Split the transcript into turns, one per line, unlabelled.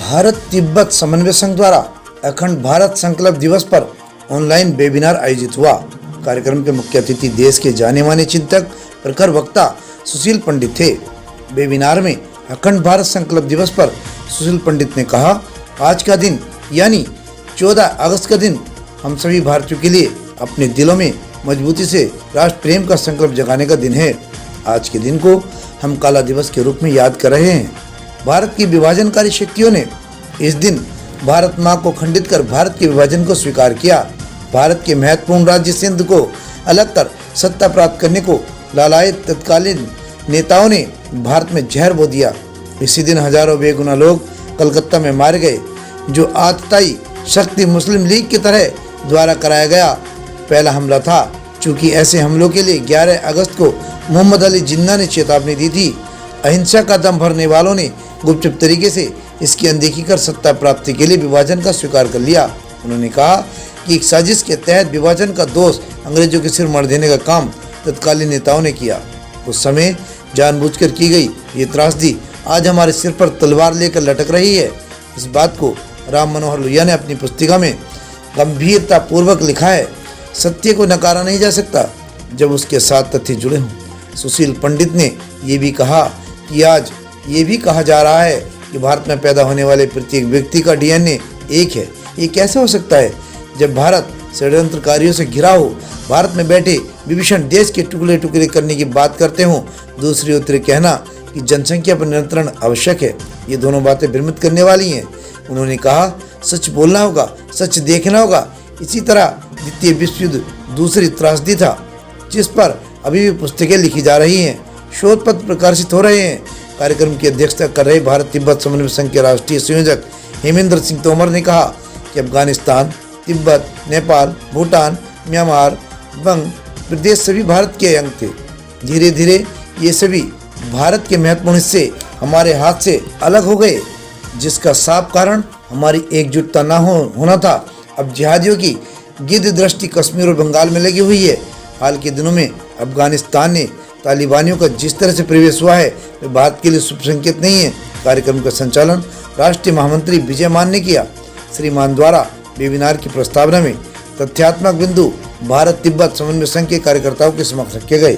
भारत तिब्बत समन्वय संघ द्वारा अखंड भारत संकल्प दिवस पर ऑनलाइन वेबिनार आयोजित हुआ। कार्यक्रम के मुख्य अतिथि देश के जाने माने चिंतक प्रखर वक्ता सुशील पंडित थे। वेबिनार में अखंड भारत संकल्प दिवस पर सुशील पंडित ने कहा, आज का दिन यानी 14 अगस्त का दिन हम सभी भारतीयों के लिए अपने दिलों में मजबूती से राष्ट्र प्रेम का संकल्प जगाने का दिन है। आज के दिन को हम काला दिवस के रूप में याद कर रहे हैं। भारत की विभाजनकारी शक्तियों ने इस दिन भारत माँ को खंडित कर भारत के विभाजन को स्वीकार किया। भारत के महत्वपूर्ण राज्य सिंध को अलग कर सत्ता प्राप्त करने को लालायित तत्कालीन नेताओं ने भारत में जहर बो दिया। इसी दिन हजारों बेगुनाह लोग कलकत्ता में मारे गए, जो आतताई शक्ति मुस्लिम लीग की तरह द्वारा कराया गया पहला हमला था। चूंकि ऐसे हमलों के लिए 11 अगस्त को मोहम्मद अली जिन्ना ने चेतावनी दी थी। अहिंसा का दम भरने वालों ने गुपचुप तरीके से इसकी अनदेखी कर सत्ता प्राप्ति के लिए विभाजन का स्वीकार कर लिया। उन्होंने कहा कि एक साजिश के तहत विभाजन का दोष अंग्रेजों के सिर मढ़ देने का काम तत्कालीन नेताओं ने किया। उस समय जानबूझकर की गई ये त्रासदी आज हमारे सिर पर तलवार लेकर लटक रही है। इस बात को राम मनोहर लोहिया ने अपनी पुस्तिका में गंभीरता पूर्वक लिखा है। सत्य को नकारा नहीं जा सकता जब उसके साथ तथ्य जुड़े हों। सुशील पंडित ने ये भी कहा कि आज ये भी कहा जा रहा है कि भारत में पैदा होने वाले प्रत्येक व्यक्ति का डीएनए एक है। ये कैसे हो सकता है जब भारत षड्यंत्रकारियों से घिरा हो, भारत में बैठे विभीषण देश के टुकड़े टुकड़े करने की बात करते हों, दूसरी ओर कहना कि जनसंख्या पर नियंत्रण आवश्यक है। ये दोनों बातें भ्रमित करने वाली हैं। उन्होंने कहा, सच बोलना होगा, सच देखना होगा। इसी तरह द्वितीय विश्व युद्ध दूसरी त्रासदी था जिस पर अभी भी पुस्तकें लिखी जा रही हैं, शोध पत्र प्रकाशित हो रहे हैं। कार्यक्रम की अध्यक्षता कर रहे भारत तिब्बत समन्वय संघ के राष्ट्रीय संयोजक हेमेंद्र सिंह तोमर ने कहा कि अफगानिस्तान, तिब्बत, नेपाल, भूटान, म्यांमार, बंग प्रदेश सभी भारत के अंग थे। धीरे धीरे ये सभी भारत के महत्वपूर्ण हिस्से हमारे हाथ से अलग हो गए, जिसका साफ कारण हमारी एकजुटता न होना था। अब जिहादियों की गिद्ध दृष्टि कश्मीर और बंगाल में लगी हुई है। हाल के दिनों में अफगानिस्तान ने तालिबानियों का जिस तरह से प्रवेश हुआ है वह भारत के लिए शुभ संकेत नहीं है। कार्यक्रम का संचालन राष्ट्रीय महामंत्री विजय मान ने किया। श्री मान द्वारा वेबिनार की प्रस्तावना में तथ्यात्मक बिंदु भारत तिब्बत समन्वय संघ के कार्यकर्ताओं के समक्ष रखे गए।